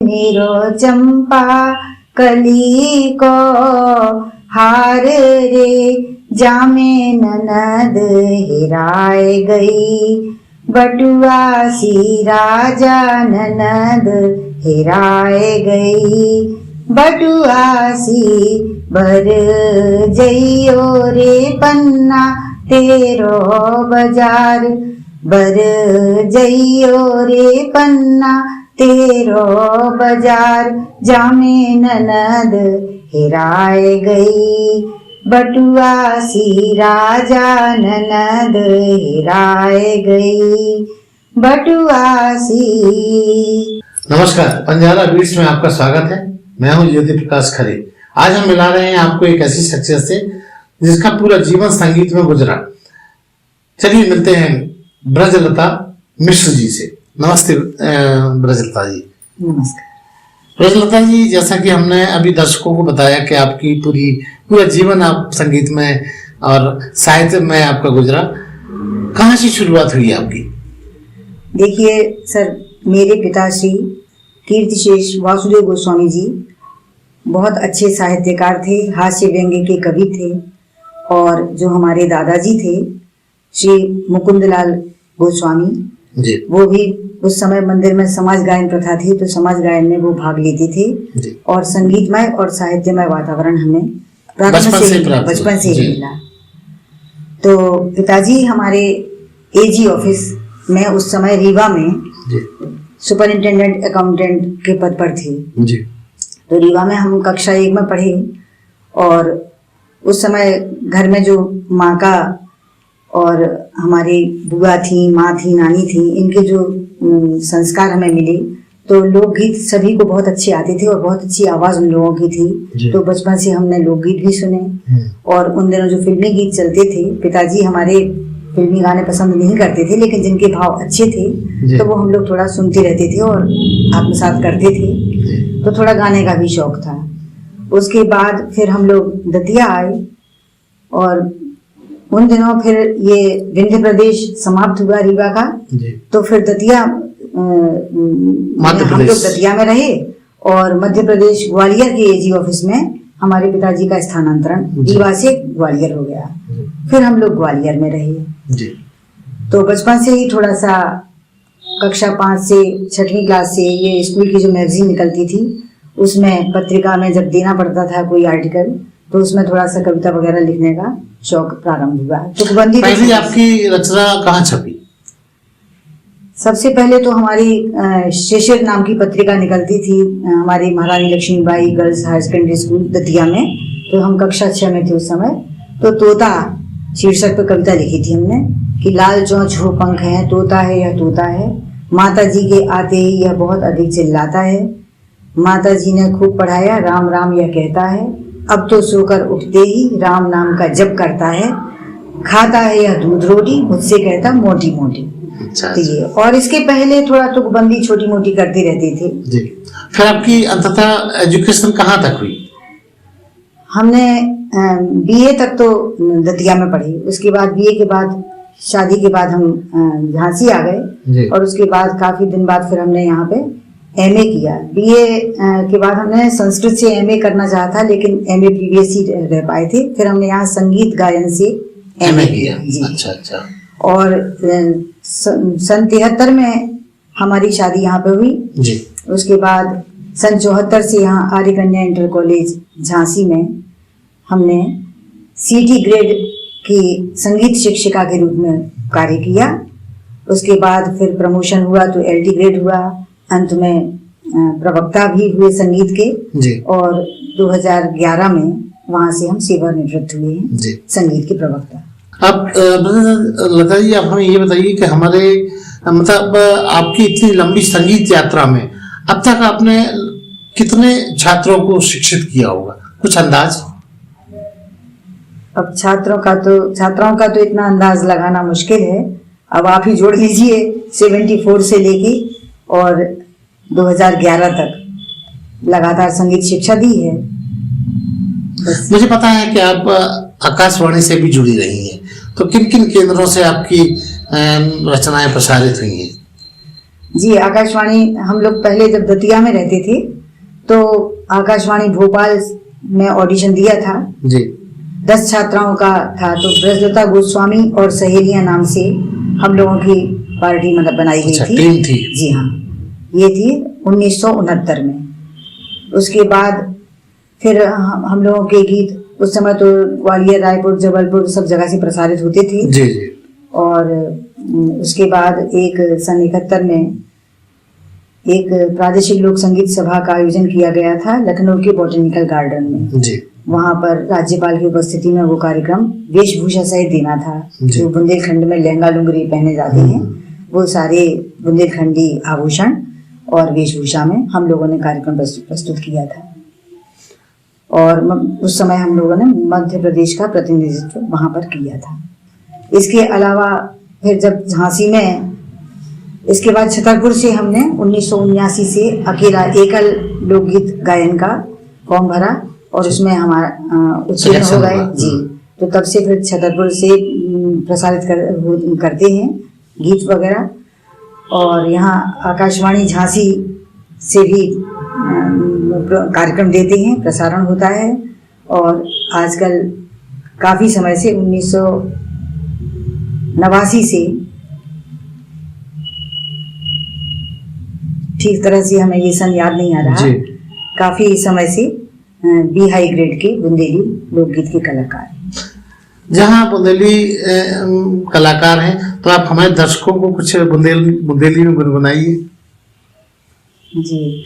मेरो चंपा कली को हार रे, जामे ननद हेराए गई, बटुआ सी राजा ननद हेराए गई, बटुआ सी बर जइयो रे पन्ना तेरो बाजार, बर जइयो रे पन्ना तेरो बाजार, जामे ननद हेराए गई, बटुआ सी राजा ननद हेराए गई, बटुआ सी। नमस्कार, बंजारा बीट्स में आपका स्वागत है। मैं हूं ज्योति प्रकाश खरे। आज हम मिला रहे हैं आपको एक ऐसी शख्सियत से जिसका पूरा जीवन संगीत में गुजरा। चलिए मिलते हैं ब्रजलता मिश्र जी से। नमस्ते ब्रजलता जी। नमस्कार ब्रजलता जी, जैसा कि हमने अभी दर्शकों को बताया कि आपकी पूरा जीवन आप संगीत में और साहित्य में आपका गुजरा, कहाँ से शुरुआत हुई आपकी? देखिए सर, मेरे पिताश्री कीर्तिशेष वासुदेव गोस्वामी जी बहुत अच्छे साहित्यकार थे, हास्य व्यंग्य के कवि थे। और जो हमारे दादाजी थे श्री मुकुंदलाल गोस्वामी जी, वो भी उस समय मंदिर में समाज गायन प्रथा थी, तो समाज गायन में वो भाग लेते थे जी। और संगीतमय और साहित्यमय वातावरण हमें बचपन से ही मिला। तो पिताजी हमारे एजी ऑफिस में उस समय रीवा में सुपरिंटेंडेंट अकाउंटेंट के पद पर थे जी। तो रीवा में हम कक्षा 1 में पढ़े और उस समय घर में जो माँ का और हमारी बुआ थी, माँ थी, नानी थी, इनके जो संस्कार हमें मिले, तो लोकगीत सभी को बहुत अच्छे आते थे और बहुत अच्छी आवाज़ उन लोगों की थी। तो बचपन से हमने लोकगीत भी सुने और उन दिनों जो फिल्मी गीत चलते थे, पिताजी हमारे फिल्मी गाने पसंद नहीं करते थे, लेकिन जिनके भाव अच्छे थे तो वो हम लोग थोड़ा सुनते रहते थे और आत्मसात करते थे। तो थोड़ा गाने का भी शौक था। उसके बाद फिर हम लोग दतिया आए और उन दिनों फिर ये विंध्य प्रदेश समाप्त हुआ रीवा का, तो फिर दतिया हम लोग दतिया में रहे और मध्य प्रदेश ग्वालियर के एजी ऑफिस में हमारे पिताजी का स्थानांतरण रीवा से ग्वालियर हो गया। फिर हम लोग ग्वालियर में रहे जी। तो बचपन से ही थोड़ा सा कक्षा 5 से 6वीं क्लास से ये स्कूल की जो मैगजीन निकलती थी उसमें पत्रिका में जब देना पड़ता था कोई आर्टिकल, तो उसमें थोड़ा सा कविता वगैरह लिखने का शौक प्रारंभ हुआ। तुकबंदी पहली आपकी रचना कहाँ छपी? सबसे पहले तो हमारी शिशिर नाम की पत्रिका निकलती थी हमारी Maharani Laxmibai girls higher secondary school Datia में। तो हम कक्षा 6 में थे उस समय। तो तोता शीर्षक पर कविता लिखी थी हमने कि लाल चौंच हो पंख है, तोता है यह तोता है, माता जी के आते ही यह बहुत अधिक चिल्लाता है, माता जी ने खूब पढ़ाया राम राम यह कहता है, अब तो सोकर उठते ही राम नाम का जप करता है, खाता है यह दूध रोटी, मुझसे कहता मोटी मोटी। अच्छा। ये और इसके पहले थोड़ा तुकबंदी छोटी मोटी करते रहते थे जी। फिर आपकी अंततः एजुकेशन कहाँ तक हुई? हमने बीए तक तो दतिया में पढ़ी। उसके बाद बीए के बाद शादी के बाद हम झांसी आ गए और उसके बाद काफी दिन बाद फिर हमने यहाँ पे एमए किया। बीए के बाद हमने संस्कृत से एमए करना चाहा था, लेकिन एमए प्रीवियस ही रह पाए थे। फिर हमने यहाँ संगीत गायन से एमए किया। अच्छा अच्छा। और सन 73 में हमारी शादी यहाँ पे हुई जी। उसके बाद सन 74 से यहाँ आर्य कन्या इंटर कॉलेज झांसी में हमने सीटी ग्रेड की संगीत शिक्षिका के रूप में कार्य किया। उसके बाद फिर प्रमोशन हुआ तो एलटी ग्रेड हुआ, अंत में प्रवक्ता भी हुए संगीत के जी। और 2011 में वहां से हम सेवानिवृत्त हुए हैं जी। संगीत के प्रवक्ता। अब लता जी, आप हमें ये बताइए कि हमारे मतलब आपकी इतनी लंबी संगीत यात्रा में अब तक आपने कितने छात्रों को शिक्षित किया होगा, कुछ अंदाज? अब छात्राओं का तो इतना अंदाज लगाना मुश्किल है। अब आप ही जोड़ लीजिए 74 से लेके और 2011 तक लगातार संगीत शिक्षा दी है। मुझे पता है कि आप आकाशवाणी से भी जुड़ी रही हैं, तो किन किन केंद्रों से आपकी रचनाएं प्रसारित हुई हैं? जी, आकाशवाणी हम लोग पहले जब दतिया में रहते थे तो आकाशवाणी भोपाल में ऑडिशन दिया था जी 10 छात्राओं का था। तो ब्रजलता गोस्वामी और सहेलियां नाम से हम लोगों की पार्टी मतलब बनाई गई अच्छा, थी। टीम थी। जी हाँ, ये थी 1969 में। उसके बाद फिर हम लोगों के गीत उस समय तो ग्वालियर, रायपुर, जबलपुर सब जगह से प्रसारित होते थे। जी जी और उसके बाद एक सन 71 में एक प्रादेशिक लोक संगीत सभा का आयोजन किया गया था लखनऊ के बॉटेनिकल गार्डन में। जी वहां पर राज्यपाल की उपस्थिति में वो कार्यक्रम वेशभूषा सहित देना था। जी। जो बुंदेलखंड में लहंगा लुंगरी पहने जाते हैं वो सारे बुंदेलखंडी आभूषण और वेशभूषा में हम लोगों ने कार्यक्रम प्रस्तुत किया था। और उस समय हम लोगों ने मध्य प्रदेश का प्रतिनिधित्व वहां पर किया था। इसके अलावा फिर जब झांसी में, इसके बाद छतरपुर से हमने 1979 से अकेला एकल लोकगीत गायन का फॉर्म भरा और उसमें हमारा उत्तीर्ण हो गए। जी, तो तब से फिर छतरपुर से प्रसारित करते हैं गीत वगैरह। और यहाँ आकाशवाणी झांसी से भी कार्यक्रम देते हैं, प्रसारण होता है। और आजकल काफ़ी समय से 1989 से ठीक तरह से हमें ये सन याद नहीं आ रहा, काफी समय से बी हाई ग्रेड के बुंदेली लोकगीत के कलाकार। जहाँ बुंदेली कलाकार हैं तो आप हमारे दर्शकों को कुछ बुंदेली में गुनगुनाइए। जी,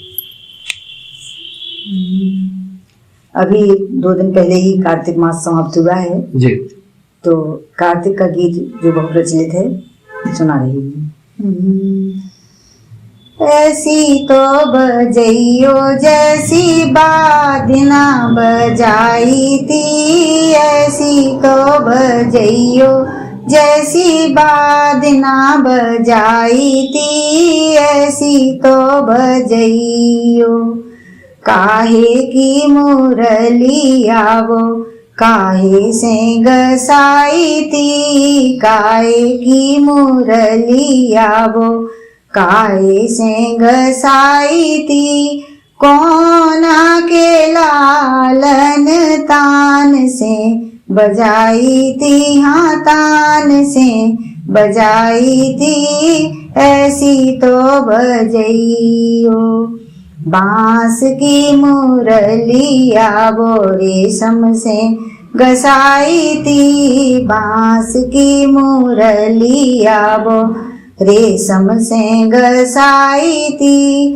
अभी 2 दिन पहले ही कार्तिक मास समाप्त हुआ है जी, तो कार्तिक का गीत जो बहुत प्रचलित है सुना रही हूँ। ऐसी तो बजइयो जैसी बादना बजाई थी, ऐसी तो बजइयो जैसी बादना बजाई थी, ऐसी तो बजइयो काहे की मुरलिया वो काहे से गसाई थी, काहे की मुरलिया वो काहे से गसाई थी, कोना के लालन तान से बजाई थी, हाँ तान से बजाई थी, ऐसी तो बजइयो बांस की मुरलिया वो रेशम से गसाई थी, बांस की मुरलिया वो रेशम से गसाई थी,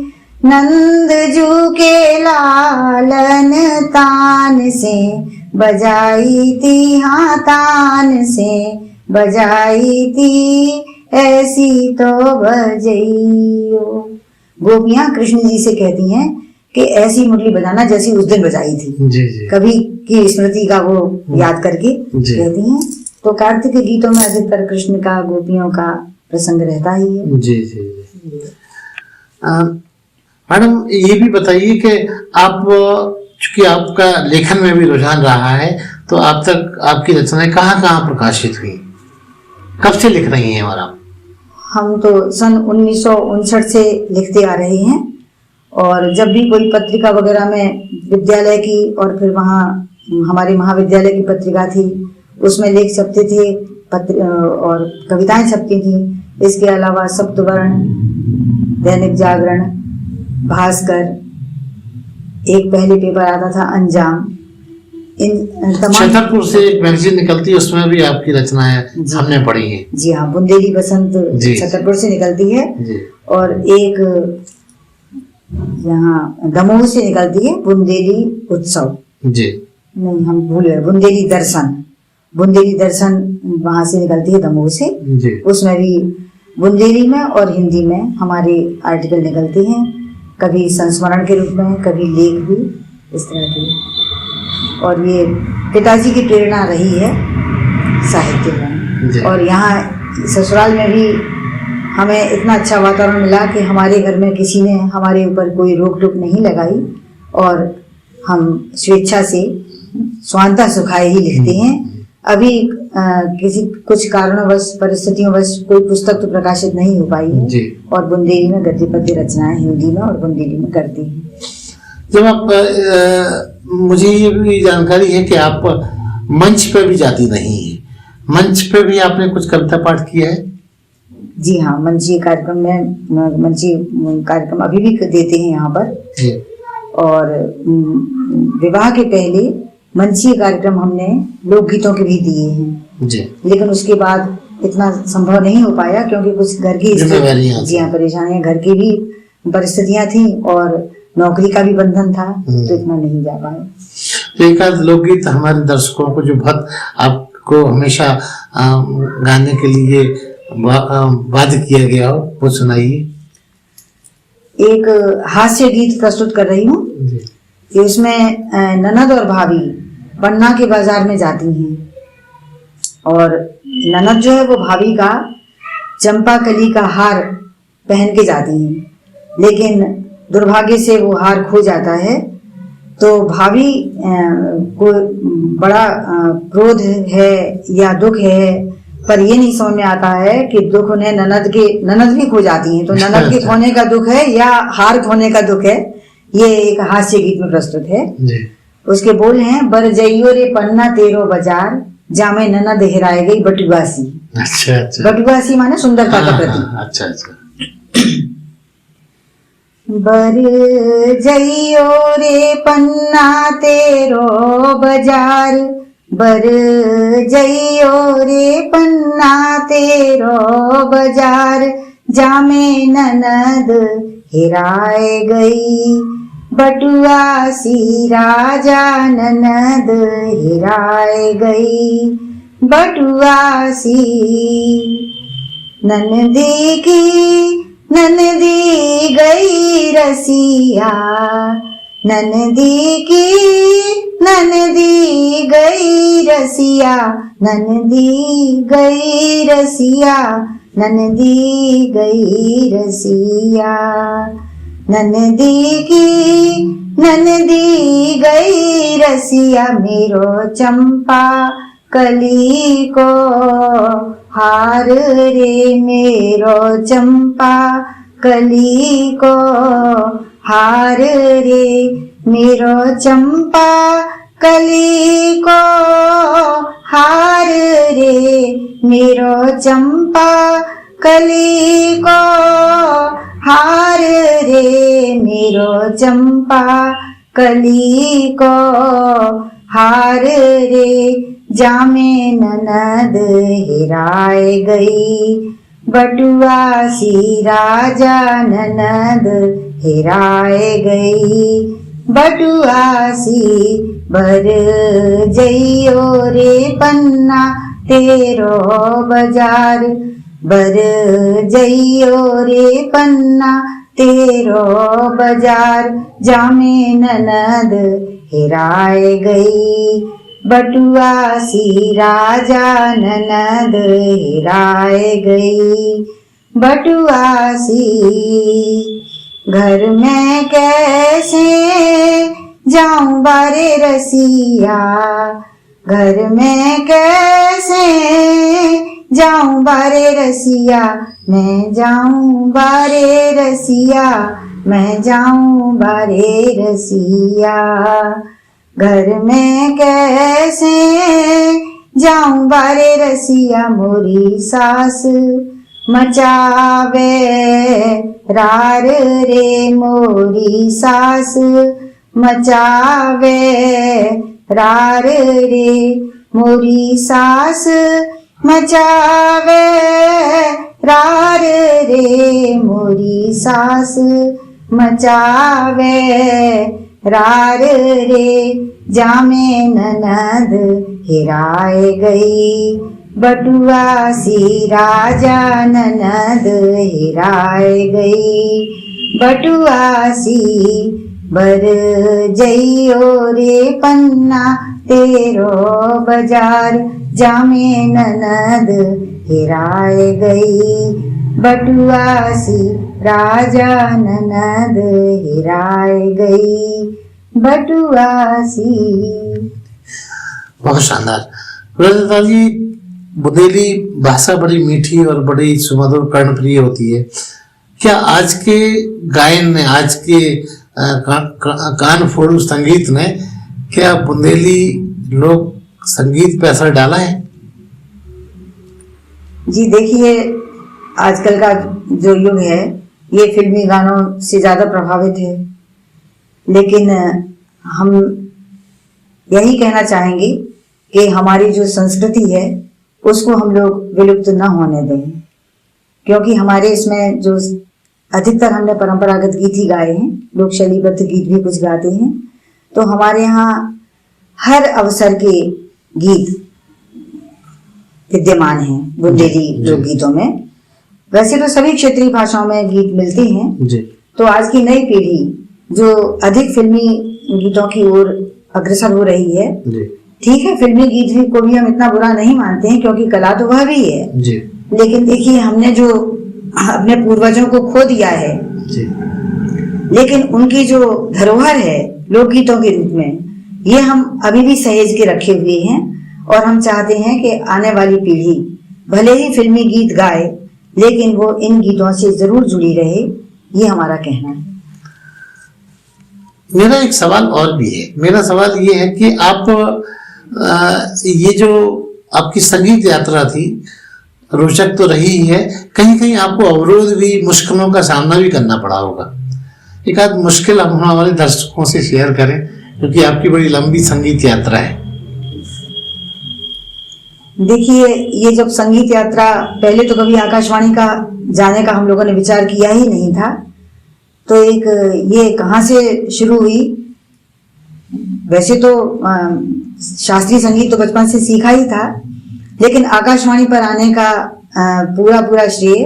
नंदजू के लालन तान से बजाई थी, हाँ तान से बजाई थी, ऐसी तो बजइयो। गोपियां कृष्ण जी से कहती हैं कि ऐसी मुरली बजाना जैसी उस दिन बजाई थी। जी जी। कभी की स्मृति का वो याद करके कहती हैं। तो कार्तिक के गीतों में अधिकतर कृष्ण का, गोपियों का प्रसंग रहता ही है। जी जी। मैडम ये भी बताइए कि आप, चूंकि आपका लेखन में भी रुझान रहा है, तो आप तक आपकी रचनाएं कहाँ कहाँ प्रकाशित हुई, कब से लिख रही हैं? और आप? हम तो सन 1959 से लिखते आ रहे हैं और जब भी कोई पत्रिका वगैरह में विद्यालय की और फिर वहाँ हमारे महाविद्यालय की पत्रिका थी उसमें लेख छपते थे, और कविताएं छपती थी। इसके अलावा सप्तवर्ण, दैनिक जागरण, भास्कर, एक पहले पेपर आता था अंजाम, इन तमाम। छतरपुर से एक मैगजीन निकलती है, उसमें भी आपकी रचनाएं हमने पढ़ी हैं। जी हाँ, बुंदेली बसंत छतरपुर से निकलती है जी। और एक यहाँ दमोह से निकलती है बुंदेली उत्सव जी, नहीं हम भूल गए, बुंदेली दर्शन, बुंदेली दर्शन वहां से निकलती है दमोह से जी। उसमें भी बुंदेली में और हिंदी में हमारे आर्टिकल निकलते हैं, कभी संस्मरण के रूप में, कभी लेख भी, इस तरह की। और ये पिताजी की प्रेरणा रही है साहित्य में। और यहाँ ससुराल में भी हमें इतना अच्छा वातावरण मिला कि हमारे घर में किसी ने हमारे ऊपर कोई रोक टोक नहीं लगाई और हम स्वेच्छा से स्वांतः सुखाए ही लिखते हैं। अभी किसी कुछ कारणवश परिस्थितियों कोई पुस्तक तो प्रकाशित नहीं हो पाई है जी। और बुंदेली में गद्य पद्य रचनाएं हिंदी में और बुंदेली में करती हैं। जब आप मुझे ये भी जानकारी है कि आप मंच पे भी जाती रही हैं, मंच पे भी आपने कुछ कविता पाठ किया है? जी हाँ, मंचीय कार्यक्रम अभी भी देते हैं यहाँ पर जी। और विवाह के पहले मंचीय कार्यक्रम हमने लोकगीतों के भी दिए हैं जी। लेकिन उसके बाद इतना संभव नहीं हो पाया क्योंकि कुछ घर की जिम्मेवारियां जी हाँ परेशानियां, घर की भी परिस्थितियां थी और नौकरी का भी बंधन था तो इतना नहीं जा पाए। तो एक आध लोकगीत हमारे दर्शकों को जो बहुत आपको हमेशा गाने के लिए बाध्य किया गया हो वो सुनाइए। एक हास्य गीत प्रस्तुत कर रही हूँ कि उसमें ननद और भाभी पन्ना के बाजार में जाती हैं और ननद जो है वो भाभी का चंपा कली का हार पहन के जाती हैं लेकिन दुर्भाग्य से वो हार खो जाता है तो भाभी को बड़ा क्रोध है या दुख है पर ये नहीं समझ में आता है कि दुख उन्हें ननद भी खो जाती हैं तो ननद के खोने का दुख है या हार खोने का दुख है। ये एक हास्य गीत में प्रस्तुत है जी। उसके बोल हैं बर जइयो रे पन्ना तेरो बाजार जामे ननद हेराए गई बटुआसी। अच्छा अच्छा। बटुआसी माने सुंदरता का प्रतीक। अच्छा अच्छा। बर जइयो रे पन्ना तेरो बाजार बर जइयो रे पन्ना तेरो बाजार जामे ननद हेराए गई बटुआसी राजा ननद हेराए गई बटुआसी। ननदी गई रसिया ननदी गई रसिया ननदी गई रसिया ननदी गई रसिया ननदी गई रसिया मेरो चंपा कली को हार रे मेरो चंपा कली को हार रे मेरो चंपा कली को हार रे मेरो चंपा कली को हार रे मेरो चंपा कली को हार रे जामे ननद हेराए गई बटुआसी राजा ननद हेराए गई बटुआसी। बर जइयो रे पन्ना तेरो बाजार बर जइयो रे पन्ना तेरो बाजार जामे ननद हेराए गई बटुआसी राजा ननद हेराए गई बटुआसी। घर में कैसे जाऊं बारे रसिया घर में कैसे जाऊं बारे रसिया मैं जाऊं बारे रसिया मैं जाऊं बारे रसिया घर में कैसे जाऊं बारे रसिया मोरी सास मचावे रार रे मोरी सास मचावे रार रे मोरी सास मचावे रार रे मोरी सास मचावे रार रे जामे ननद हेराए गई बटुआसी राजा ननद हेराए गई बटुआसी। बर जइयो रे पन्ना तेरो बाजार जामे ननद हेराए गई बटुआसी राजा ननद हेराए गई बटुआसी। बहुत शानदार। रजता जी, बुंदेली भाषा बड़ी मीठी और बड़ी सुमधुर कर्णप्रिय होती है। क्या आज के गायन ने, आज के कान फोड़ू संगीत ने, क्या बुंदेली लोक संगीत पे असर डाला है? जी देखिए, आजकल का जो युग है ये फिल्मी गानों से ज्यादा प्रभावित है, लेकिन हम यही कहना चाहेंगे कि हमारी जो संस्कृति है उसको हम लोग विलुप्त न होने दें, क्योंकि हमारे इसमें जो अधिकतर हमने परंपरागत गीत ही गाए हैं, लोक शैलीबद्ध गीत भी कुछ गाते हैं। तो हमारे यहाँ हर अवसर के गीत विद्यमान हैं बुंदेली लोकगीतों में। वैसे तो सभी क्षेत्रीय भाषाओं में गीत मिलते हैं जी। तो आज की नई पीढ़ी जो अधिक फिल्मी गीतों की ओर अग्रसर हो रही है, ठीक है, फिल्मी गीत भी को भी हम इतना बुरा नहीं मानते हैं क्योंकि कला तो वह भी है जी। लेकिन देखिए, हमने जो अपने पूर्वजों को खो दिया है जी। लेकिन उनकी जो धरोहर है लोकगीतों के रूप में, ये हम अभी भी सहेज के रखे हुए हैं और हम चाहते हैं कि आने वाली पीढ़ी भले ही फिल्मी गीत गाए लेकिन वो इन गीतों से जरूर जुड़ी रहे, ये हमारा कहना है। मेरा एक सवाल और भी है। मेरा सवाल ये है कि आप ये जो आपकी संगीत यात्रा थी रोचक तो रही है, कहीं कहीं आपको अवरोध भी, मुश्किलों का सामना भी करना पड़ा होगा। एक आध मुश्किल हम हमारे दर्शकों से शेयर करें, क्योंकि आपकी बड़ी लंबी संगीत यात्रा है। देखिए, ये जब संगीत यात्रा, पहले तो कभी आकाशवाणी का जाने का हम लोगों ने विचार किया ही नहीं था। तो एक ये कहाँ से शुरू हुई, वैसे तो शास्त्रीय संगीत तो बचपन से सीखा ही था, लेकिन आकाशवाणी पर आने का पूरा श्रेय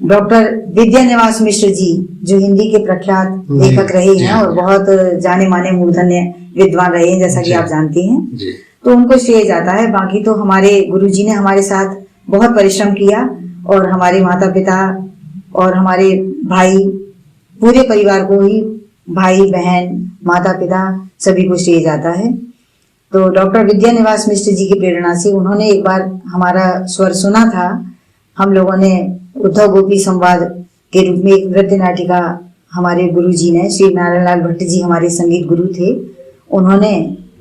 डॉक्टर विद्यानिवास मिश्र जी, जो हिंदी के प्रख्यात लेखक रहे हैं और बहुत जाने माने मूर्धन्य विद्वान रहे हैं, जैसा कि आप जानते हैं, तो उनको श्रेय जाता है। बाकी तो हमारे गुरुजी ने हमारे साथ बहुत परिश्रम किया और हमारे माता पिता और हमारे भाई, पूरे परिवार को ही, भाई बहन माता पिता सभी को श्रेय जाता है। तो डॉक्टर विद्यानिवास मिश्र जी की प्रेरणा से उन्होंने एक बार हमारा स्वर सुना था। हम लोगों ने उद्धव गोपी संवाद के रूप में एक नृत्य नाटिका हमारे गुरुजी ने, श्री नारायण लाल भट्ट जी हमारे संगीत गुरु थे, उन्होंने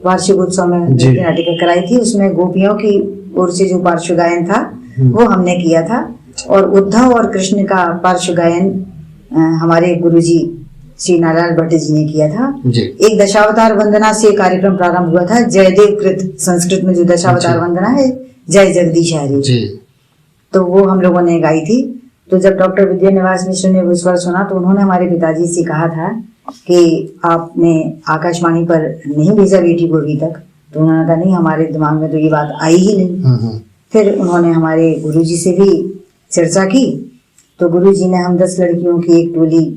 वार्षिक उत्सव में नृत्य नाटिका कराई थी। उसमें गोपियों की ओर से जो पार्श्व गायन था वो हमने किया था और उद्धव और कृष्ण का पार्श्व गायन हमारे गुरुजी श्री नारायण भट्ट जी ने किया था। एक दशावतार वंदना से कार्यक्रम प्रारंभ हुआ था, जयदेव कृत, संस्कृत में जो दशावतार वंदना है, जय जगदीश हरे, तो वो हम लोगों ने गाई थी। तो जब डॉक्टर विद्यानिवास मिश्र ने वो स्वर सुना तो उन्होंने हमारे पिताजी से कहा था कि आपने आकाशवाणी पर नहीं भेजा बेटी को अभी तक, तो उन्होंने कहा नहीं, हमारे दिमाग में तो ये बात आई ही नहीं। फिर उन्होंने हमारे गुरुजी से भी चर्चा की, तो गुरुजी ने हम 10 लड़कियों की एक टोली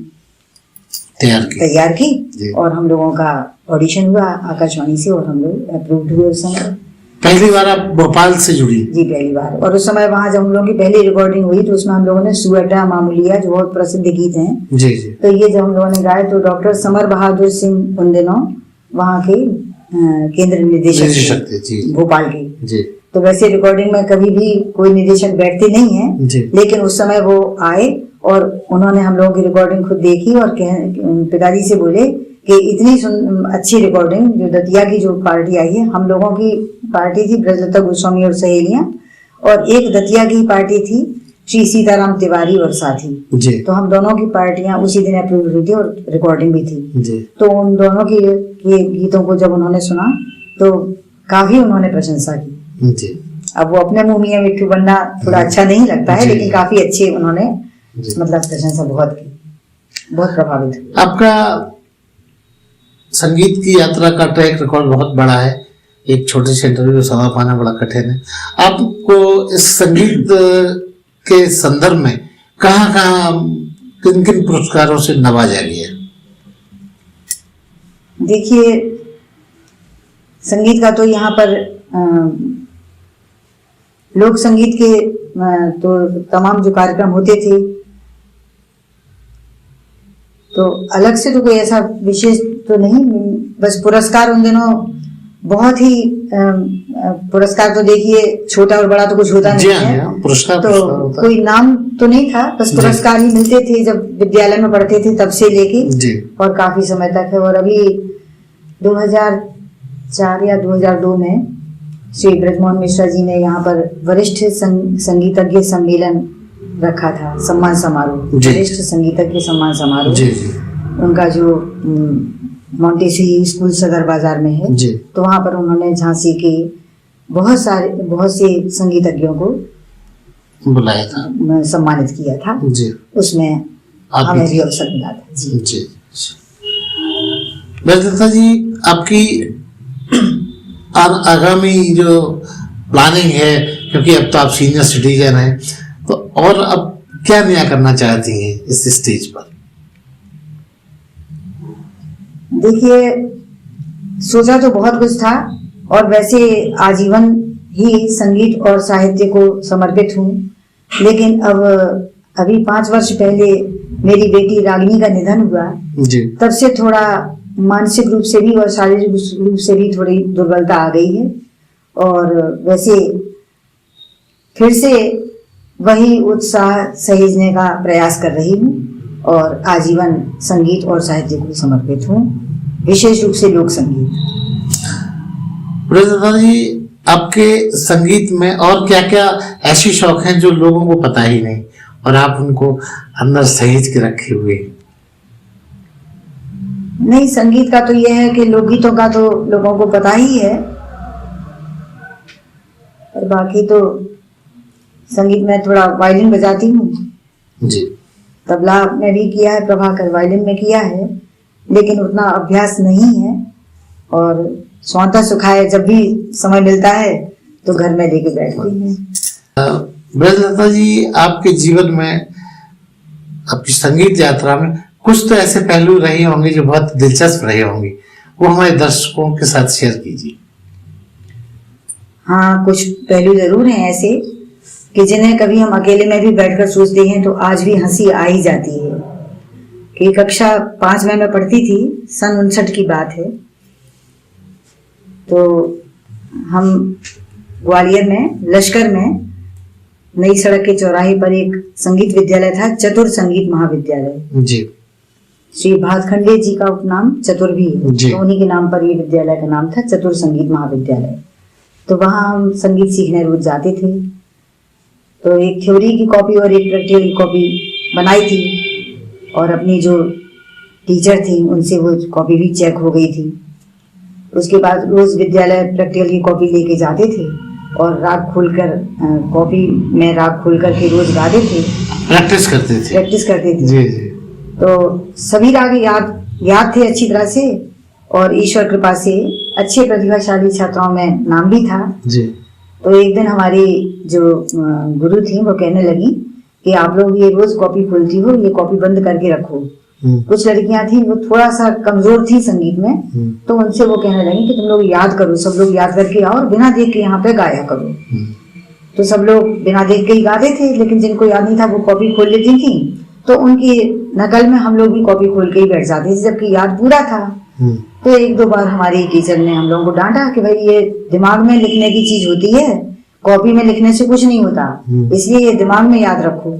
तैयार की और हम लोगों का ऑडिशन हुआ आकाशवाणी से और हम लोग अप्रूव्ड हुए उस समय। पहली बार आप भोपाल से जुड़ी? जी, पहली बार। और उस समय वहाँ जब हम लोगों की पहली रिकॉर्डिंग हुई तो उसमें हम लोगों ने सुअटा मामूलिया, जो बहुत प्रसिद्ध गीत हैं जी जी, तो ये जब हम लोगों ने गाए तो डॉक्टर समर बहादुर सिंह उन दिनों वहाँ के केंद्र निदेशक थे भोपाल के जी। तो वैसे रिकॉर्डिंग में कभी भी कोई निदेशक बैठते नहीं है, लेकिन उस समय वो आए और उन्होंने हम लोगों की रिकॉर्डिंग खुद देखी और पिताजी से बोले कि इतनी अच्छी रिकॉर्डिंग, जो दतिया की जो पार्टी आई है, हम लोगों की पार्टी थी ब्रजलता गोस्वामी और सहेलियां, और एक दतिया की पार्टी थी श्री सीताराम तिवारी और साथी जी। तो हम दोनों की पार्टियां उसी दिन अप्रूव हुई थी और रिकॉर्डिंग भी थी जी। तो उन दोनों की गीतों को जब उन्होंने सुना तो काफी उन्होंने प्रशंसा की जी। अब वो अपने मुंह में मिट्टू बनना थोड़ा अच्छा नहीं लगता है, लेकिन काफी अच्छे उन्होंने मतलब प्रशंसा बहुत की, बहुत प्रभावित। आपका संगीत की यात्रा का ट्रैक रिकॉर्ड बहुत बड़ा है, एक छोटे से इंटरव्यू समय पाना बड़ा कठिन है। आपको इस संगीत के संदर्भ में कहाँ किन किन पुरस्कारों से नवाजा गया? देखिए, संगीत का तो यहाँ पर लोक संगीत के तो तमाम जो कार्यक्रम होते थे, तो अलग से तो कोई ऐसा विशेष तो नहीं, बस पुरस्कार उन दिनों बहुत ही पुरस्कार तो देखिए छोटा और बड़ा तो कुछ होता जी नहीं हाँ, है। हाँ, पुरस्कार तो पुरस्कार होता है। कोई नाम तो नहीं था, बस जी। पुरस्कार ही मिलते थे जब विद्यालय में पढ़ते थे तब से लेके जी और काफी समय तक है। और अभी 2004 या 2002 में श्री ब्रजमोहन मिश्रा जी ने यहाँ पर वरिष्ठ संगीतज्ञ सम्मेलन रखा था, सम्मान समारोह, जी। वरिष्ठ संगीतज्ञ सम्मान समारोह। जी जी उनका जो मोंटेसरी स्कूल सदर बाजार में है, जी तो वहाँ पर उन्होंने झांसी के बहुत से संगीतज्ञों को बुलाया था, सम्मानित किया था। जी उसमें आप हमें भी भी अवसर मिला था। जी जी। ब्रजलता जी, आपकी आगामी जो प्लानिंग है, क्योंकि अब तो आप सीनियर सिटीजन हैं, तो और अब क्या नया करना चाहती हैं इस स्टेज पर? देखिए, सोचा तो बहुत कुछ था और वैसे आजीवन ही संगीत और साहित्य को समर्पित हूँ, लेकिन अब अभी 5 वर्ष पहले मेरी बेटी रागिनी का निधन हुआ। जी तब से थोड़ा मानसिक रूप से भी और शारीरिक रूप से भी थोड़ी दुर्बलता आ गई है और वैसे फिर से वही उत्साह सहेजने का प्रयास कर रही हूँ और आजीवन संगीत और साहित्य को समर्पित हूँ, विशेष रूप से लोक संगीत। ब्रजलता जी, आपके संगीत में और क्या क्या ऐसी शौक हैं जो लोगों को पता ही नहीं और आप उनको अंदर सहेज के रखे हुए हैं? नहीं, संगीत का तो यह है कि लोकगीतों का तो लोगों को पता ही है और बाकी तो संगीत में थोड़ा वायलिन बजाती हूँ, जी तबला में भी किया है, प्रभाकर वायलिन में किया है, लेकिन उतना अभ्यास नहीं है और स्वतः सुखाए जब भी समय मिलता है तो घर में लेके बैठती हैं। ब्रजलता जी, आपके जीवन में, आपकी संगीत यात्रा में कुछ तो ऐसे पहलू रहे होंगे जो बहुत दिलचस्प रहे होंगे, वो हमारे दर्शकों के साथ शेयर कीजिए। हाँ, कुछ पहलू जरूर हैं ऐसे कि जिन्हें कभी हम अकेले में भी बैठकर सोचते हैं तो आज भी हंसी आ ही जाती है। कि कक्षा 5 में मैं पढ़ती थी, सन 59 की बात है। तो हम ग्वालियर में लश्कर में नई सड़क के चौराहे पर एक संगीत विद्यालय था, चतुर संगीत महाविद्यालय। जी श्री भातखंडे जी का उपनाम चतुर भी है, जी। तो उन्हीं के नाम पर ये विद्यालय का नाम था चतुर संगीत महाविद्यालय। तो वहाँ हम संगीत सीखने रोज जाते थे। तो एक थ्योरी की कॉपी और एक प्रैक्टिकल की कॉपी बनाई थी और अपनी जो टीचर थी उनसे वो कॉपी भी चेक हो गई थी। उसके बाद रोज विद्यालय प्रैक्टिकल की कॉपी लेके जाते थे और राग खोलकर कॉपी में राग खोलकर के रोज गाते थे, प्रैक्टिस करते थे। जी जी। तो सभी राग याद थे अच्छी तरह से और ईश्वर कृपा से अच्छे प्रतिभाशाली छात्राओं में नाम भी था। जी। तो एक दिन हमारी जो गुरु थी वो कहने लगी कि आप लोग ये रोज कॉपी खोलती हो, ये कॉपी बंद करके रखो। कुछ लड़कियां थी वो थोड़ा सा कमजोर थी संगीत में, तो उनसे वो कहने लगी कि तुम लोग याद करो, सब लोग याद करके आओ और बिना देख के यहाँ पे गाया करो। तो सब लोग बिना देख के ही गाते थे, लेकिन जिनको याद नहीं था वो कॉपी खोल लेती थी, तो उनकी नकल में हम लोग भी कॉपी खोल के ही बैठ जाते थे, जबकि याद पूरा था। तो 1-2 बार हमारी टीचर ने हम लोगों को डांटा कि भाई ये दिमाग में लिखने की चीज होती है, कॉपी में लिखने से कुछ नहीं होता, इसलिए ये दिमाग में याद रखो।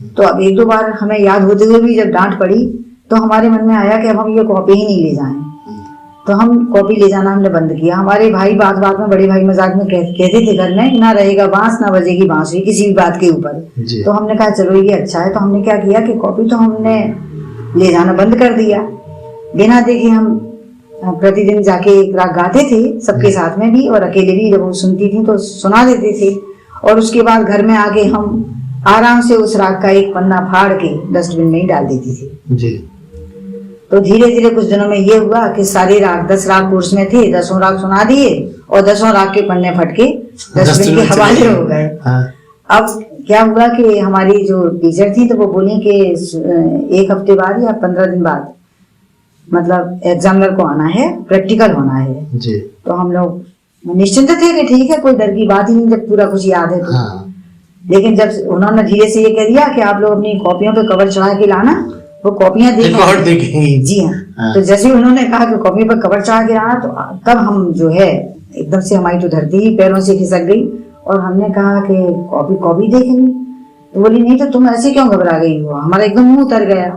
तो अब 1-2 बार हमें याद होते हुए भी जब डांट पड़ी तो हमारे मन में आया कि अब हम ये कॉपी ही नहीं ले जाएं। तो हम कॉपी ले जाना हमने बंद किया। हमारे भाई बात बात में, बड़े भाई मजाक में कहते थे घर में, ना रहेगा बांस ना बजेगी बांसुरी किसी भी बात के ऊपर। तो हमने कहा चलो ये अच्छा है। तो हमने क्या किया कि कॉपी तो हमने ले जाना बंद कर दिया। बिना देखे हम प्रतिदिन जाके एक राग गाते थे, सबके साथ में भी और अकेले भी। जब वो सुनती थी तो सुना देते थे और उसके बाद घर में आके हम आराम से उस राग का एक पन्ना फाड़ के डस्टबिन में ही डाल देती थी। जी। तो धीरे धीरे कुछ दिनों में ये हुआ कि सारे राग 10 राग कोर्स में थे, 10 राग सुना दिए और 10 राग के पन्ने फट के डस्टबिन के हवाले हो गए। अब क्या हुआ कि हमारी जो टीचर थी तो वो बोली कि 1 हफ्ते बाद या 15 दिन बाद मतलब एग्जामिनर को आना है, प्रैक्टिकल होना है। जी। तो हम लोग निश्चिंत थे कि ठीक है, कोई डर की बात ही नहीं जब पूरा कुछ याद है तो। हाँ। लेकिन जब उन्होंने धीरे से ये कह दिया कि आप लोग अपनी कॉपियों पे कवर चढ़ा के लाना वो कॉपियां रिकॉर्ड देखेंगी। जी हाँ। हाँ। तो जैसे ही उन्होंने कहा कि कॉपी पर कवर चढ़ा के रहा, तो तब हम जो है एकदम से हमारी तो धरती ही पैरों से खिसक गई, और हमने कहा कि कॉपी देखेंगी। तो बोली नहीं, तो तुम ऐसे क्यों घबरा गई हो, हमारा एकदम मुंह उतर गया।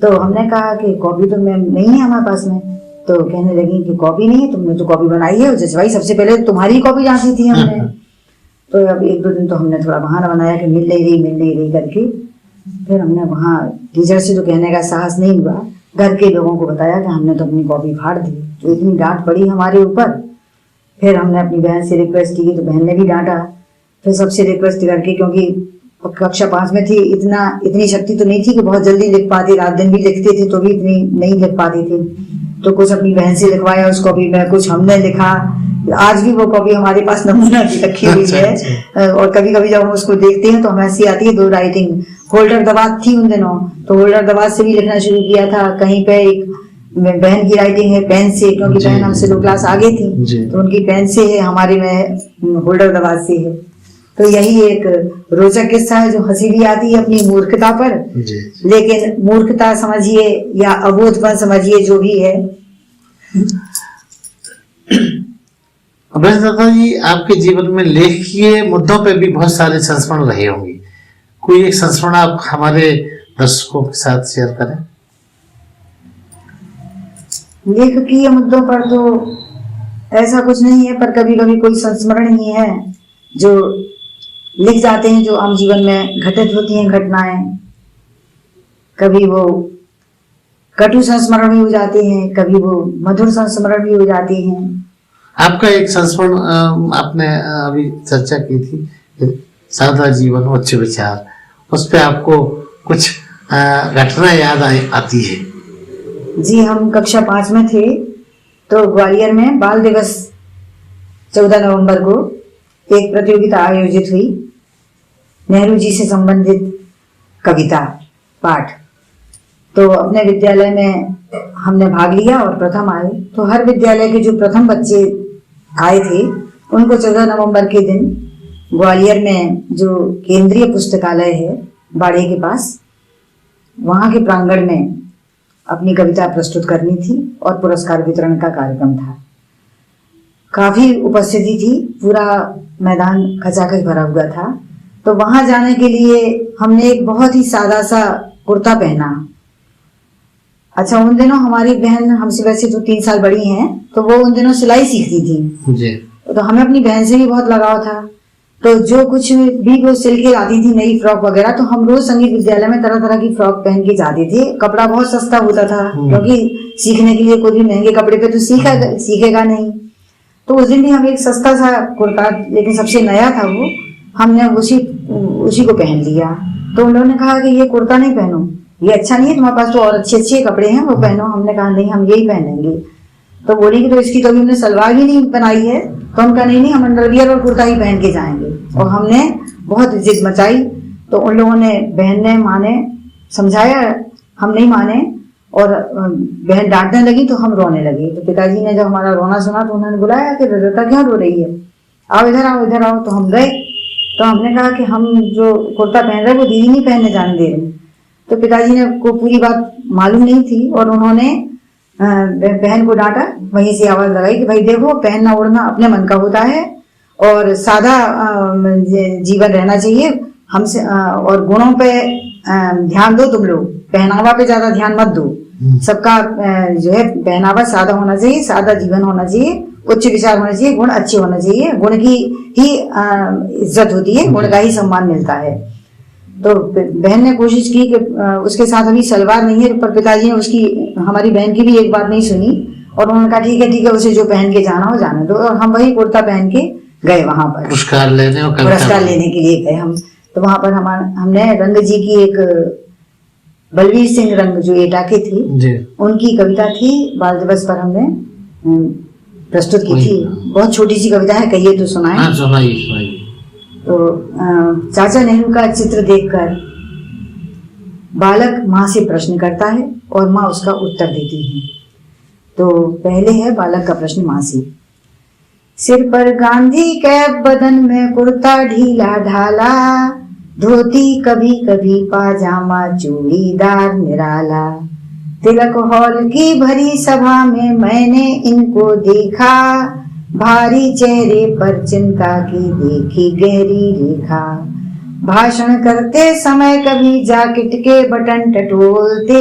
तो हमने कहा कि कॉपी तो मैम नहीं है हमारे पास में। तो कहने लगी कि कॉपी नहीं है, तुमने तो कॉपी बनाई है, जजवाई सबसे पहले तुम्हारी कॉपी जांची थी हमने। तो अब 1-2 दिन तो हमने थोड़ा बहाना बनाया कि मिल नहीं रही करके। फिर हमने वहाँ टीचर से तो कहने का साहस नहीं हुआ, घर के लोगों को बताया कि हमने तो अपनी कॉपी फाड़ दी। तो इतनी डांट पड़ी हमारे ऊपर। फिर हमने अपनी बहन से रिक्वेस्ट की, तो बहन ने भी डांटा। फिर सबसे रिक्वेस्ट करके, क्योंकि कक्षा 5 में थी, इतनी शक्ति तो नहीं थी कि बहुत जल्दी लिख पाती, रात दिन भी लिखते थे तो भी इतनी नहीं लिख पाती थी। तो कुछ अपनी बहन से लिखवाया उस कॉपी में, कुछ हमने लिखा। आज भी वो कॉपी हमारे पास नमूना की रखी हुई है। और कभी कभी जब हम उसको देखते हैं तो हमें हंसी आती है। 2 राइटिंग होल्डर दवात थी उन दिनों, तो होल्डर दवात से भी लिखना शुरू किया था। कहीं पे एक बहन की राइटिंग है पेन से, क्योंकि बहन हमसे 2 क्लास आगे थी, तो उनकी पेन से है, हमारे में होल्डर दवात से है। तो यही एक रोचक किस्सा है जो हंसी भी आती है अपनी मूर्खता पर। लेकिन मूर्खता समझिए या अबोधपन समझिए, जो भी है। दादा जी, आपके जीवन में लेखकीय मुद्दों पे भी बहुत सारे संस्मरण रहे होंगे। कोई एक संस्मरण आप हमारे दर्शकों के साथ शेयर करें। लेखकीय मुद्दों पर तो ऐसा कुछ नहीं है, पर कभी कभी कोई संस्मरण ही है जो लिख जाते हैं, जो आम जीवन में घटित होती हैं घटनाएं। कभी वो कटु संस्मरण भी हो जाते हैं, कभी वो मधुर संस्मरण भी हो जाते हैं। आपका एक संस्मरण आपने अभी चर्चा की थी, सादा जीवन उच्च विचार, उस पे आपको कुछ घटना याद आती है? जी, हम कक्षा 5 में थे, तो ग्वालियर में बाल दिवस 14 नवंबर को एक प्रतियोगिता आयोजित हुई, नेहरू जी से संबंधित कविता पाठ। तो अपने विद्यालय में हमने भाग लिया और प्रथम आए। तो हर विद्यालय के जो प्रथम बच्चे आए थे, उनको 14 नवंबर के दिन ग्वालियर में जो केंद्रीय पुस्तकालय है बाड़े के पास, वहां के प्रांगण में अपनी कविता प्रस्तुत करनी थी और पुरस्कार वितरण का कार्यक्रम था। काफी उपस्थिति थी, पूरा मैदान खचाखच भरा हुआ था। तो वहां जाने के लिए हमने एक बहुत ही सादा सा कुर्ता पहना। अच्छा, उन दिनों हमारी बहन हमसे वैसे तो 3 साल बड़ी हैं, तो वो उन दिनों सिलाई सीखती थी जी। तो हमें अपनी बहन से भी बहुत लगाव था। तो जो कुछ भी वो सिल के लाती थी, नई फ्रॉक वगैरह, तो हम रोज संगीत विद्यालय में तरह तरह की फ्रॉक पहन के जाते थे। कपड़ा बहुत सस्ता होता था, क्योंकि सीखने के लिए कोई भी महंगे कपड़े पे तो सीखेगा नहीं। तो उस दिन भी हम एक सस्ता सा कुर्ता, लेकिन सबसे नया था वो, हमने उसी को पहन लिया। तो उन लोगों ने कहा कि ये कुर्ता नहीं पहनो, ये अच्छा नहीं है, तुम्हारे पास तो और अच्छे कपड़े हैं, वो पहनो। हमने कहा नहीं, हम यही पहनेंगे। तो बोली कि तो इसकी कभी हमने सलवार भी नहीं बनाई है। तो हम कहा नहीं, हम अंडरवियर और कुर्ता ही पहन के जाएंगे। और हमने बहुत जिद मचाई। तो उन लोगों ने, बहन ने, माँ ने समझाया, हम नहीं माने, और बहन डांटने लगी तो हम रोने लगे। तो पिताजी ने जब हमारा रोना सुना तो उन्होंने बुलाया कि रजता क्यों रो रही है, आओ इधर आओ इधर आओ। तो हम गए। तो हमने कहा कि हम जो कुर्ता पहन रहे वो दीदी नहीं पहनने जाने दे रहे। तो पिताजी ने को पूरी बात मालूम नहीं थी और उन्होंने बहन को डांटा। वहीं से आवाज लगाई कि भाई देखो, पहनना ओढ़ना अपने मन का होता है और सादा जीवन रहना चाहिए हमसे, और गुणों पे ध्यान दो तुम लोग, पहनावा पे ज्यादा ध्यान मत दो। सबका जो है पहनावा सादा होना चाहिए, सादा जीवन होना चाहिए, उच्च विचार होना चाहिए, गुण अच्छे होना चाहिए। गुण की ही इज्जत होती है, गुण का ही सम्मान मिलता है। तो बहन ने कोशिश की कि उसके साथ अभी सलवार नहीं है, पर पिताजी ने उसकी, हमारी बहन की भी एक बात नहीं सुनी और उन्होंने कहा ठीक है उसे जो पहन के जाना हो जाने दो। और हम वही कुर्ता पहन के गए वहां पर पुरस्कार लेने के लिए गए हम। तो वहां पर हमने रंग जी की एक, बलवीर सिंह रंग जो एटा के थे, उनकी कविता थी, बाल दिवस पर हमने प्रस्तुत की थी। बहुत छोटी सी कविता है, कहिए तो सुनाए। तो चाचा नेहरू का चित्र देखकर बालक माँ से प्रश्न करता है और माँ उसका उत्तर देती है। तो पहले है बालक का प्रश्न माँ से, सिर पर गांधी कैप, बदन में कुर्ता ढीला ढाला, धोती कभी कभी पाजामा चूड़ीदार निराला। तिलक हॉल की भरी सभा में मैंने इनको देखा, भारी चेहरे पर चिंता की देखी गहरी रेखा। भाषण करते समय कभी जैकेट के बटन टटोलते,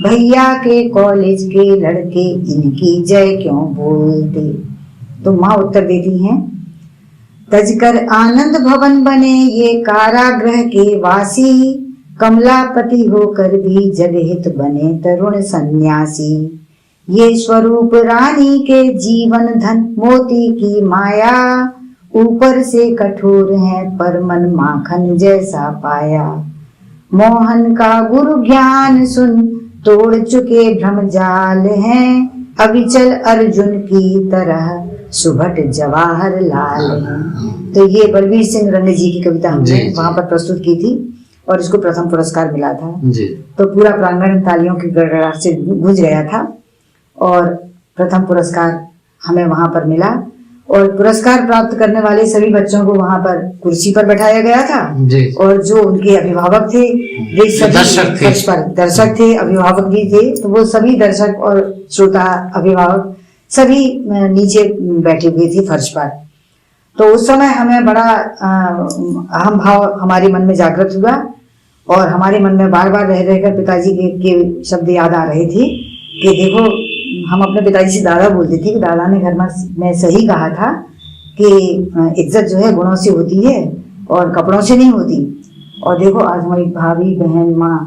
भैया के कॉलेज के लड़के इनकी जय क्यों बोलते। तो माँ उत्तर देती हैं, तजकर आनंद भवन बने ये कारागृह के वासी, कमलापति होकर भी जगहित बने तरुण सन्यासी। ये स्वरूप रानी के जीवन धन मोती की माया, ऊपर से कठोर है पर मन माखन जैसा पाया। मोहन का गुरु ज्ञान सुन तोड़ चुके भ्रम जाल हैं, अविचल अर्जुन की तरह सुभट जवाहर लाल हैं। तो ये बलबीर सिंह रंग जी की कविता हमने वहां पर प्रस्तुत की थी और इसको प्रथम पुरस्कार मिला था जी। तो पूरा प्रांगण तालियों की गड़गड़ाहट से गूंज गया था और प्रथम पुरस्कार हमें वहां पर मिला। और पुरस्कार प्राप्त करने वाले सभी बच्चों को वहां पर कुर्सी पर बैठाया गया था जी। और जो उनके अभिभावक थे वे सभी दर्शक थे, अभिभावक भी थे, तो वो सभी दर्शक और श्रोता अभिभावक सभी नीचे बैठे हुए थे फर्श पर। तो उस समय हमें बड़ा अहम भाव हमारे मन में जागृत हुआ और हमारे मन में बार बार रह रहकर पिताजी के शब्द याद आ रहे थे कि देखो, हम अपने पिताजी से दादा बोलते थे कि दादा ने घर में सही कहा था कि इज्जत जो है गुणों से होती है और कपड़ों से नहीं होती। और देखो आज हमारी भाभी बहन माँ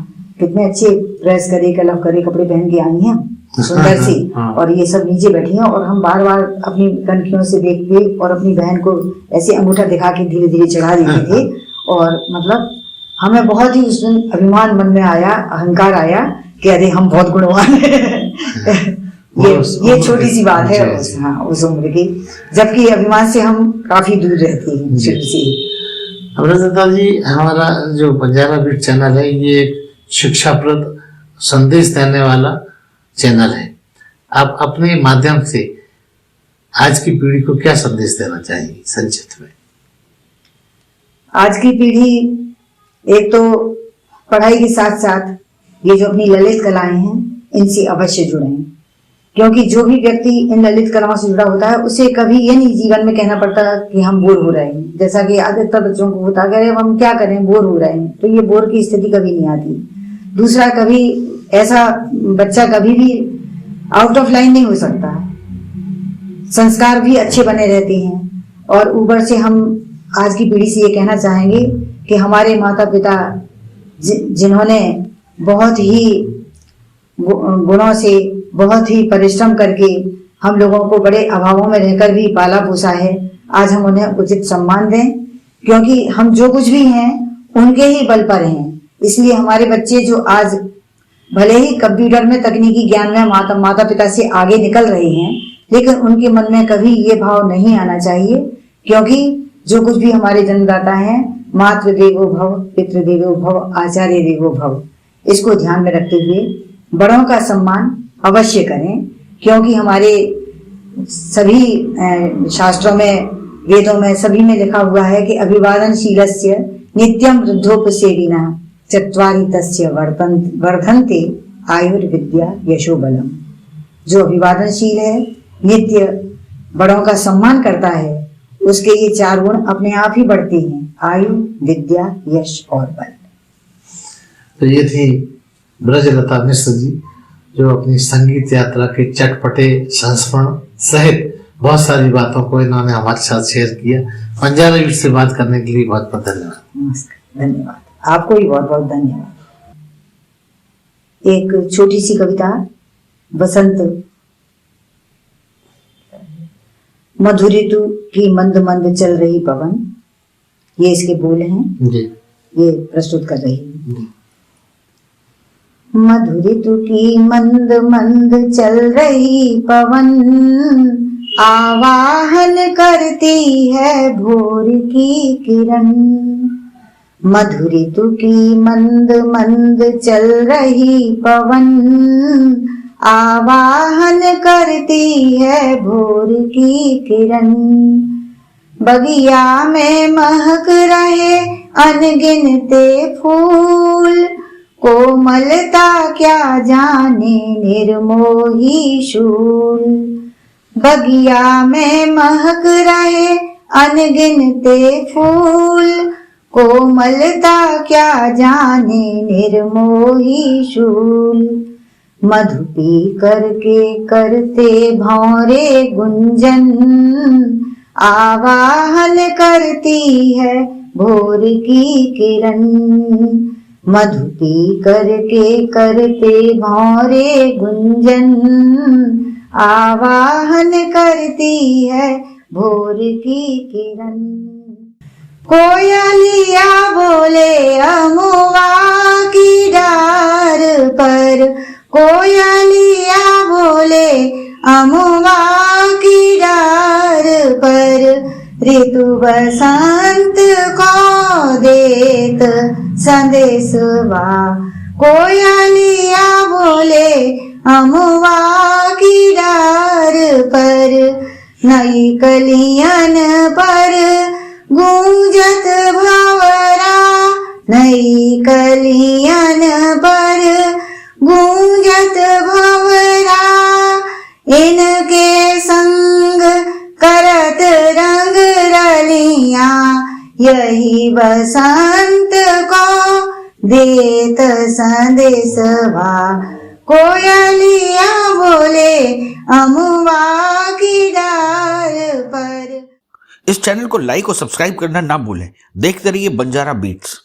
कितने अच्छे प्रेस करे कलफ करे कपड़े पहन के आई हैं सुंदर सी, और ये सब नीचे बैठी हैं और हम बार बार अपनी कनखियों से देखते और अपनी बहन को ऐसे अंगूठा दिखा के धीरे धीरे चढ़ा देते थे। और मतलब हमें बहुत ही उस दिन अभिमान मन में आया, अहंकार आया कि अरे हम बहुत गुणवान हैं। ये छोटी सी बात है उस उम्र की, जबकि अभिमान से हम काफी दूर रहते हैं शुरू से। अमृता जी, हमारा जो बंजारा बीट चैनल है ये एक शिक्षाप्रद संदेश देने वाला चैनल है। आप अपने माध्यम से आज की पीढ़ी को क्या संदेश देना चाहेंगे संक्षिप्त में? आज की पीढ़ी एक तो पढ़ाई के साथ साथ ये जो अपनी ललित कलाएं हैं इनसे अवश्य जुड़े, क्योंकि जो भी व्यक्ति इन ललित कलाओं से जुड़ा होता है उसे कभी ये नहीं जीवन में कहना पड़ता कि हम बोर हो रहे हैं, जैसा कि अधिकतर बच्चों को होता है हम क्या करें बोर हो रहे हैं, तो ये बोर की स्थिति कभी नहीं आती। दूसरा, कभी ऐसा बच्चा कभी भी आउट ऑफ लाइन नहीं हो सकता, संस्कार भी अच्छे बने रहते हैं। और ऊपर से हम आज की पीढ़ी से ये कहना चाहेंगे कि हमारे माता पिता जिन्होंने बहुत ही गुणों से बहुत ही परिश्रम करके हम लोगों को बड़े अभावों में रहकर भी पाला पोसा है, आज हम उन्हें उचित सम्मान दें, क्योंकि हम जो कुछ भी हैं उनके ही बल पर हैं। इसलिए हमारे बच्चे जो आज भले ही कंप्यूटर में तकनीकी ज्ञान में माता पिता से आगे निकल रहे हैं, लेकिन उनके मन में कभी ये भाव नहीं आना चाहिए, क्योंकि जो कुछ भी हमारे जन्मदाता हैं, मातृ देवो भव, पितृ देवो भव, आचार्य देवो भव, इसको ध्यान में रखते हुए बड़ों का सम्मान अवश्य करें, क्योंकि हमारे सभी शास्त्रों में, वेदों में, सभी में लिखा हुआ है कि अभिवादनशीलस्य नित्यम वृद्धोपसेविनः चत्वारि तस्य वर्धन्ते आयुर्विद्या यशोबलम। जो अभिवादनशील है, नित्य बड़ों का सम्मान करता है, उसके ये 4 गुण अपने आप ही बढ़ते हैं, आयु, विद्या, यश और बल। तो ये थी ब्रजलता मिश्र जी, जो अपनी संगीत यात्रा के चटपटे संस्मरण सहित बहुत सारी बातों को इन्होंने हमारे साथ शेयर किया। बंजारा बीट से बात करने के लिए बहुत बहुत धन्यवाद। नमस्कार, धन्यवाद, आपको भी बहुत बहुत धन्यवाद। एक छोटी सी कविता, बसंत। मधुर ऋतु की मंद मंद चल रही पवन, ये इसके बोल हैं जी। ये प्रस्तुत कर रही हूँ। मधुर ऋतु की मंद मंद चल रही पवन, आवाहन करती है भोर की किरण। मधुर ऋतु की मंद मंद चल रही पवन, आवाहन करती है भोर की किरण। बगिया में महक रहे अनगिनते फूल, कोमलता क्या जाने निर्मोही शूल। बगिया में महक रहे अनगिनते फूल, कोमलता क्या जाने निर्मोही शूल। मधु पी करके करते भौरे गुंजन, आवाहन करती है भोर की किरण। मधु पी करके करते भौरे गुंजन, आवाहन करती है भोर की किरण। कोयलिया बोले अमुआ की डार पर, कोयलिया बोले अमुआ की डार पर। ऋतु बसंत को देत संदेशवा, कोयलिया बोले अमुआ की डार पर। नई कलियन पर गूंजत भंवरा, नई कलियन पर गूंजत भंवरा। इनके संग करत रंग रलियां, यही बसंत को देत संदेशवा। कोयलिया बोले अमुआ की डार पर। इस चैनल को लाइक और सब्सक्राइब करना ना भूलें। देखते रहिए बंजारा बीट्स।